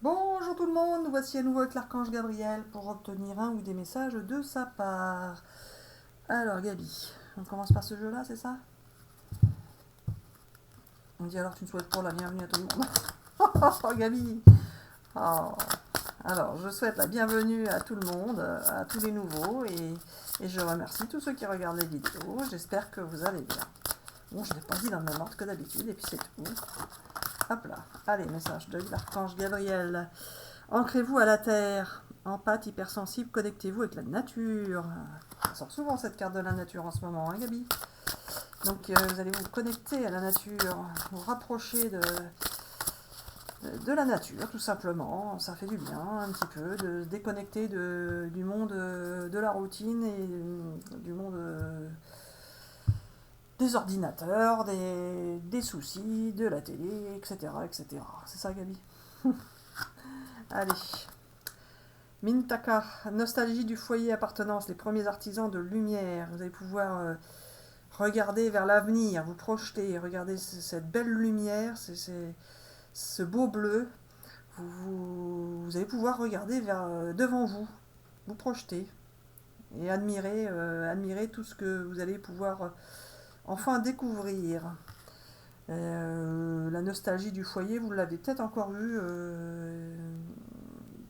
Bonjour tout le monde, nous voici à nouveau avec l'archange Gabriel pour obtenir un ou des messages de sa part. Alors Gabi, on commence par ce jeu-là, c'est ça? On dit alors tu me souhaites pour la bienvenue à tout le monde. Oh Gabi. Oh. Alors je souhaite la bienvenue à tout le monde, à tous les nouveaux et je remercie tous ceux qui regardent les vidéos. J'espère que vous allez bien. Bon, je n'ai pas dit dans le même ordre que d'habitude et puis c'est tout. Hop là. Allez, message de l'archange Gabriel. Ancrez-vous à la terre, empathe, hypersensible, connectez-vous avec la nature. Ça sort souvent cette carte de la nature en ce moment, hein Gabi? Donc vous allez vous connecter à la nature, vous rapprocher de la nature tout simplement. Ça fait du bien un petit peu de se déconnecter du monde de la routine et du monde des ordinateurs, des soucis, de la télé, etc. etc. C'est ça Gabi? Allez. Mintaka, nostalgie du foyer appartenance, les premiers artisans de lumière. Vous allez pouvoir regarder vers l'avenir, vous projeter, regarder cette belle lumière, ce beau bleu. Vous allez pouvoir regarder devant vous, vous projeter et admirer tout ce que vous allez pouvoir enfin découvrir. La nostalgie du foyer, vous l'avez peut-être encore vu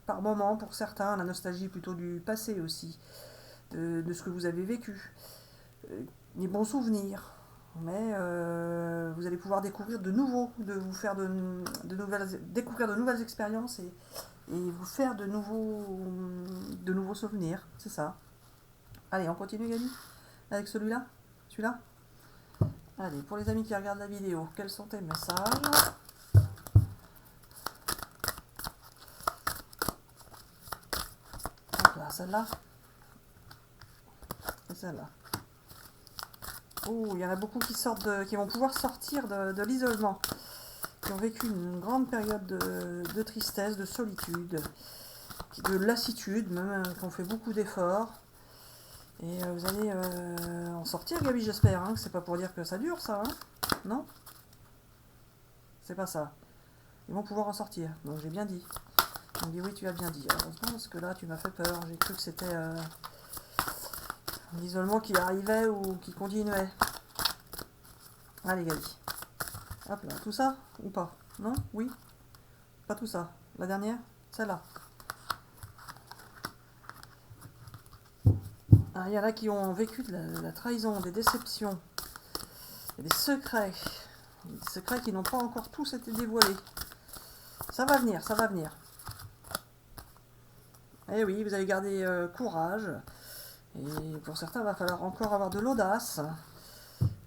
par moment pour certains, la nostalgie plutôt du passé aussi, de ce que vous avez vécu. Des bons souvenirs. Mais vous allez pouvoir découvrir de nouveaux, de vous faire découvrir de nouvelles expériences et vous faire de nouveaux souvenirs. C'est ça. Allez, on continue, Gabi, avec celui-là. Celui-là. Allez, pour les amis qui regardent la vidéo, quels sont tes messages? Hop là, celle-là. Et celle-là. Oh, il y en a beaucoup qui vont pouvoir sortir de l'isolement, qui ont vécu une grande période de tristesse, de solitude, de lassitude, même, qui ont fait beaucoup d'efforts. Et vous allez en sortir, Gabi, j'espère. Hein, c'est pas pour dire que ça dure, ça. Hein, non? C'est pas ça. Ils vont pouvoir en sortir. Donc j'ai bien dit. On me dit oui, tu as bien dit. Heureusement, parce que là, tu m'as fait peur. J'ai cru que c'était l'isolement qui arrivait ou qui continuait. Allez, Gabi. Hop là, tout ça ou pas? Non? Oui? Pas tout ça. La dernière? Celle-là. Ah, il y en a qui ont vécu de la trahison, des déceptions, des secrets. Des secrets qui n'ont pas encore tous été dévoilés. Ça va venir, ça va venir. Eh oui, vous allez garder courage. Et pour certains, il va falloir encore avoir de l'audace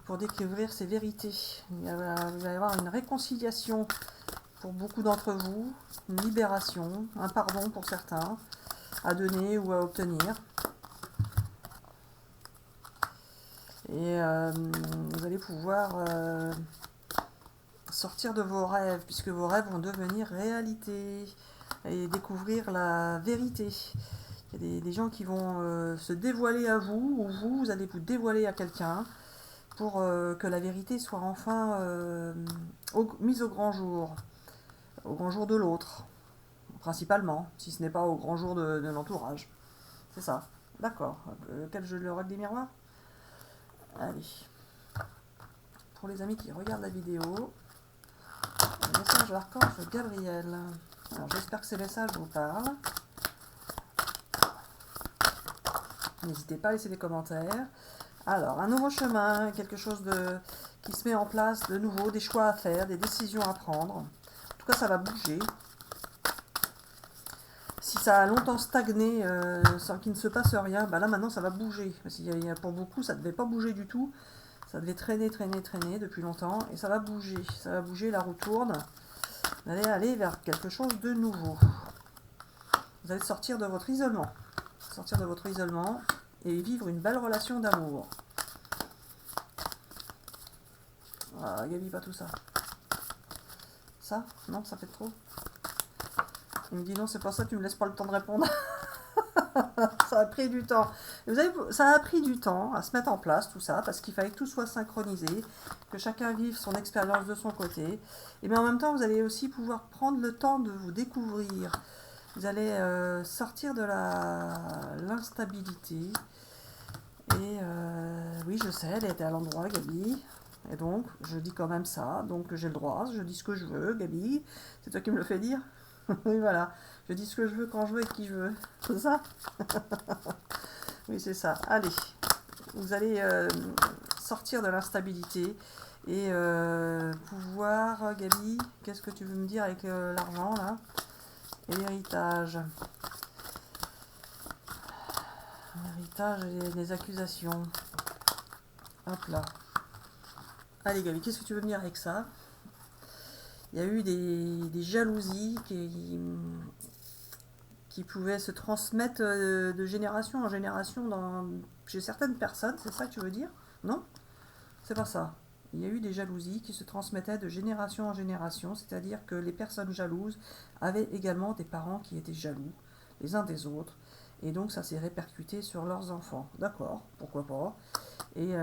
pour découvrir ces vérités. Il va y avoir une réconciliation pour beaucoup d'entre vous, une libération, un pardon pour certains, à donner ou à obtenir. Et vous allez pouvoir sortir de vos rêves, puisque vos rêves vont devenir réalité, et découvrir la vérité. Il y a des gens qui vont se dévoiler à vous, ou vous allez vous dévoiler à quelqu'un, pour que la vérité soit enfin mise au grand jour de l'autre, principalement, si ce n'est pas au grand jour de l'entourage. C'est ça. D'accord. Quel jeu le rôle des miroirs? Allez. Pour les amis qui regardent la vidéo, le message de l'archange Gabriel. Alors j'espère que ces messages vous parlent. N'hésitez pas à laisser des commentaires. Alors, un nouveau chemin, quelque chose qui se met en place de nouveau, des choix à faire, des décisions à prendre. En tout cas, ça va bouger. Si ça a longtemps stagné sans qu'il ne se passe rien, bah là maintenant ça va bouger. Parce pour beaucoup, ça ne devait pas bouger du tout. Ça devait traîner depuis longtemps. Et ça va bouger. Ça va bouger, la roue tourne. Vous allez aller vers quelque chose de nouveau. Vous allez sortir de votre isolement. Sortir de votre isolement et vivre une belle relation d'amour. Ah, Gabi, pas tout ça. Ça? Non, ça fait trop. Il me dit non, c'est pas ça, tu me laisses pas le temps de répondre. Ça a pris du temps. Vous savez, ça a pris du temps à se mettre en place, tout ça, parce qu'il fallait que tout soit synchronisé, que chacun vive son expérience de son côté. Et mais en même temps, vous allez aussi pouvoir prendre le temps de vous découvrir. Vous allez sortir de l'instabilité. Et oui, je sais, elle était à l'endroit, Gabi. Et donc, je dis quand même ça. Donc, j'ai le droit, je dis ce que je veux, Gabi. C'est toi qui me le fais dire. Oui, voilà. Je dis ce que je veux, quand je veux et qui je veux. C'est ça? Oui, c'est ça. Allez, vous allez sortir de l'instabilité et pouvoir, Gabi, qu'est-ce que tu veux me dire avec l'argent, là? Et l'héritage. L'héritage et les accusations. Hop là. Allez, Gabi, qu'est-ce que tu veux me dire avec ça? Il y a eu des jalousies qui pouvaient se transmettre de génération en génération chez certaines personnes, c'est ça que tu veux dire? Non? C'est pas ça. Il y a eu des jalousies qui se transmettaient de génération en génération, c'est-à-dire que les personnes jalouses avaient également des parents qui étaient jaloux les uns des autres, et donc ça s'est répercuté sur leurs enfants. D'accord, pourquoi pas. Et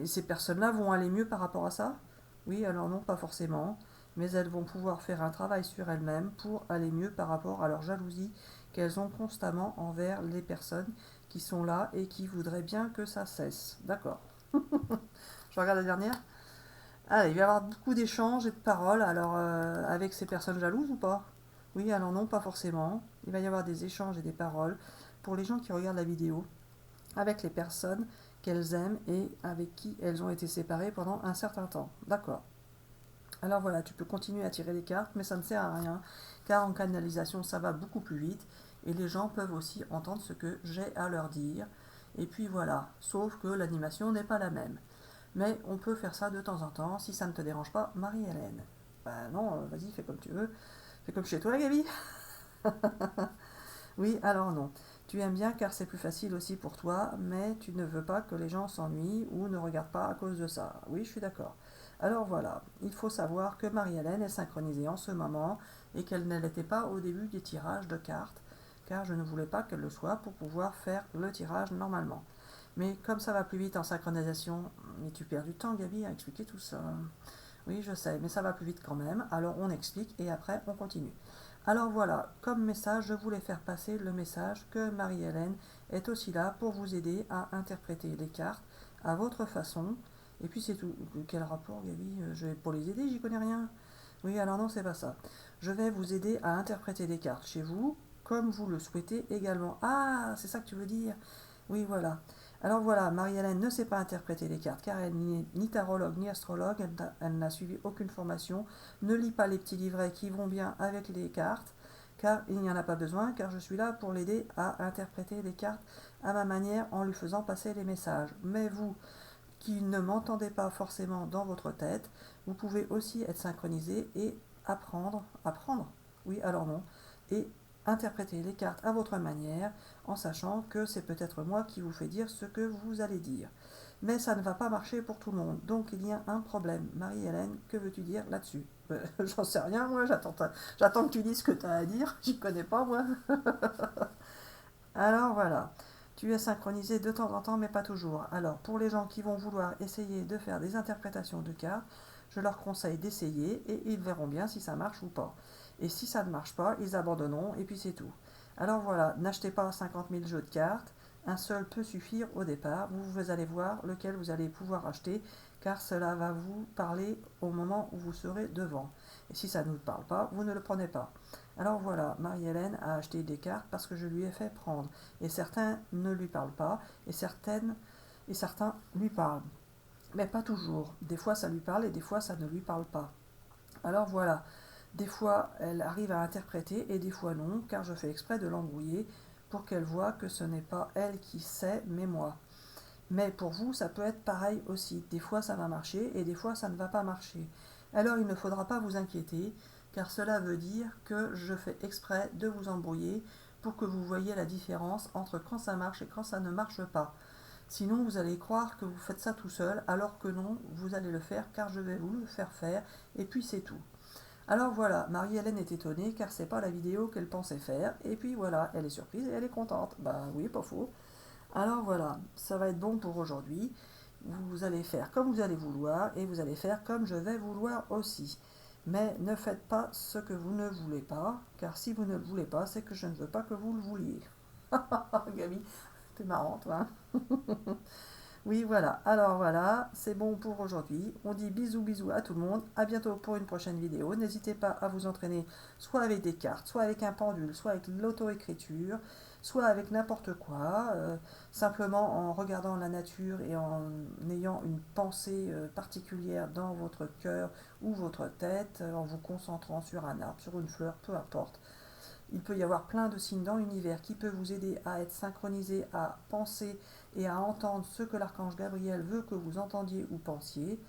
ces personnes-là vont aller mieux par rapport à ça? Oui, alors non, pas forcément, mais elles vont pouvoir faire un travail sur elles-mêmes pour aller mieux par rapport à leur jalousie qu'elles ont constamment envers les personnes qui sont là et qui voudraient bien que ça cesse. D'accord. Je regarde la dernière. Allez, il va y avoir beaucoup d'échanges et de paroles alors avec ces personnes jalouses ou pas? Oui, alors non, pas forcément. Il va y avoir des échanges et des paroles pour les gens qui regardent la vidéo avec les personnes qu'elles aiment et avec qui elles ont été séparées pendant un certain temps. D'accord. Alors voilà, tu peux continuer à tirer les cartes, mais ça ne sert à rien, car en canalisation, ça va beaucoup plus vite, et les gens peuvent aussi entendre ce que j'ai à leur dire. Et puis voilà, sauf que l'animation n'est pas la même. Mais on peut faire ça de temps en temps, si ça ne te dérange pas, Marie-Hélène. Ben non, vas-y, fais comme tu veux. Fais comme chez toi, Gabi. Oui, alors non. Tu aimes bien car c'est plus facile aussi pour toi, mais tu ne veux pas que les gens s'ennuient ou ne regardent pas à cause de ça. Oui, je suis d'accord. Alors voilà, il faut savoir que Marie-Hélène est synchronisée en ce moment et qu'elle ne l'était pas au début des tirages de cartes, car je ne voulais pas qu'elle le soit pour pouvoir faire le tirage normalement. Mais comme ça va plus vite en synchronisation, mais tu perds du temps, Gabi, à expliquer tout ça. Oui, je sais, mais ça va plus vite quand même. Alors on explique et après on continue. Alors voilà, comme message, je voulais faire passer le message que Marie-Hélène est aussi là pour vous aider à interpréter les cartes à votre façon. Et puis c'est tout. Quel rapport, Gabi? Je vais pour les aider, j'y connais rien. Oui, alors non, c'est pas ça. Je vais vous aider à interpréter les cartes chez vous, comme vous le souhaitez également. Ah, c'est ça que tu veux dire? Oui, voilà. Alors voilà, Marie-Hélène ne sait pas interpréter les cartes car elle n'est ni tarologue ni astrologue, elle n'a suivi aucune formation, ne lit pas les petits livrets qui vont bien avec les cartes, car il n'y en a pas besoin, car je suis là pour l'aider à interpréter les cartes à ma manière en lui faisant passer les messages. Mais vous, qui ne m'entendez pas forcément dans votre tête, vous pouvez aussi être synchronisé et apprendre, oui alors non, et interpréter les cartes à votre manière, en sachant que c'est peut-être moi qui vous fais dire ce que vous allez dire. Mais ça ne va pas marcher pour tout le monde, donc il y a un problème. Marie-Hélène, que veux-tu dire là-dessus? J'en sais rien, moi, j'attends que tu dises ce que tu as à dire, j'y connais pas, moi. Alors voilà, tu es synchronisé de temps en temps, mais pas toujours. Alors pour les gens qui vont vouloir essayer de faire des interprétations de cartes, je leur conseille d'essayer et ils verront bien si ça marche ou pas. Et si ça ne marche pas, ils abandonneront et puis c'est tout. Alors voilà, n'achetez pas 50 000 jeux de cartes, un seul peut suffire au départ. Vous allez voir lequel vous allez pouvoir acheter, car cela va vous parler au moment où vous serez devant. Et si ça ne vous parle pas, vous ne le prenez pas. Alors voilà, Marie-Hélène a acheté des cartes parce que je lui ai fait prendre. Et certains ne lui parlent pas, et certains lui parlent. Mais pas toujours. Des fois ça lui parle et des fois ça ne lui parle pas. Alors voilà, des fois elle arrive à interpréter et des fois non, car je fais exprès de l'embrouiller pour qu'elle voie que ce n'est pas elle qui sait, mais moi. Mais pour vous, ça peut être pareil aussi. Des fois ça va marcher et des fois ça ne va pas marcher. Alors il ne faudra pas vous inquiéter, car cela veut dire que je fais exprès de vous embrouiller pour que vous voyez la différence entre quand ça marche et quand ça ne marche pas. Sinon, vous allez croire que vous faites ça tout seul, alors que non, vous allez le faire car je vais vous le faire faire, et puis c'est tout. Alors voilà, Marie-Hélène est étonnée car c'est pas la vidéo qu'elle pensait faire. Et puis voilà, elle est surprise et elle est contente. Bah oui, pas faux. Alors voilà, ça va être bon pour aujourd'hui. Vous allez faire comme vous allez vouloir et vous allez faire comme je vais vouloir aussi. Mais ne faites pas ce que vous ne voulez pas, car si vous ne le voulez pas, c'est que je ne veux pas que vous le vouliez. Gabi, t'es marrante, hein. Oui, voilà. Alors voilà, c'est bon pour aujourd'hui. On dit bisous bisous à tout le monde. À bientôt pour une prochaine vidéo. N'hésitez pas à vous entraîner soit avec des cartes, soit avec un pendule, soit avec l'auto-écriture, soit avec n'importe quoi. Simplement en regardant la nature et en ayant une pensée particulière dans votre cœur ou votre tête, en vous concentrant sur un arbre, sur une fleur, peu importe. Il peut y avoir plein de signes dans l'univers qui peuvent vous aider à être synchronisé, à penser et à entendre ce que l'archange Gabriel veut que vous entendiez ou pensiez.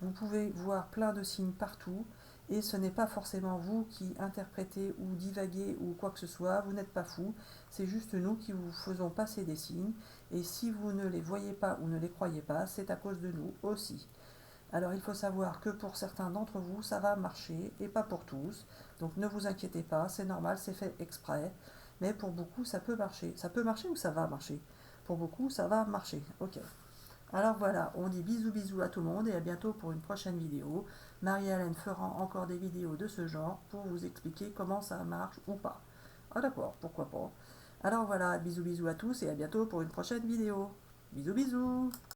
Vous pouvez voir plein de signes partout et ce n'est pas forcément vous qui interprétez ou divaguez ou quoi que ce soit, vous n'êtes pas fou, c'est juste nous qui vous faisons passer des signes et si vous ne les voyez pas ou ne les croyez pas, c'est à cause de nous aussi. Alors il faut savoir que pour certains d'entre vous, ça va marcher et pas pour tous. Donc ne vous inquiétez pas, c'est normal, c'est fait exprès. Mais pour beaucoup, ça peut marcher. Ça peut marcher ou ça va marcher? Pour beaucoup, ça va marcher. Ok. Alors voilà, on dit bisous bisous à tout le monde et à bientôt pour une prochaine vidéo. Marie-Hélène fera encore des vidéos de ce genre pour vous expliquer comment ça marche ou pas. Ah d'accord, pourquoi pas. Alors voilà, bisous bisous à tous et à bientôt pour une prochaine vidéo. Bisous bisous.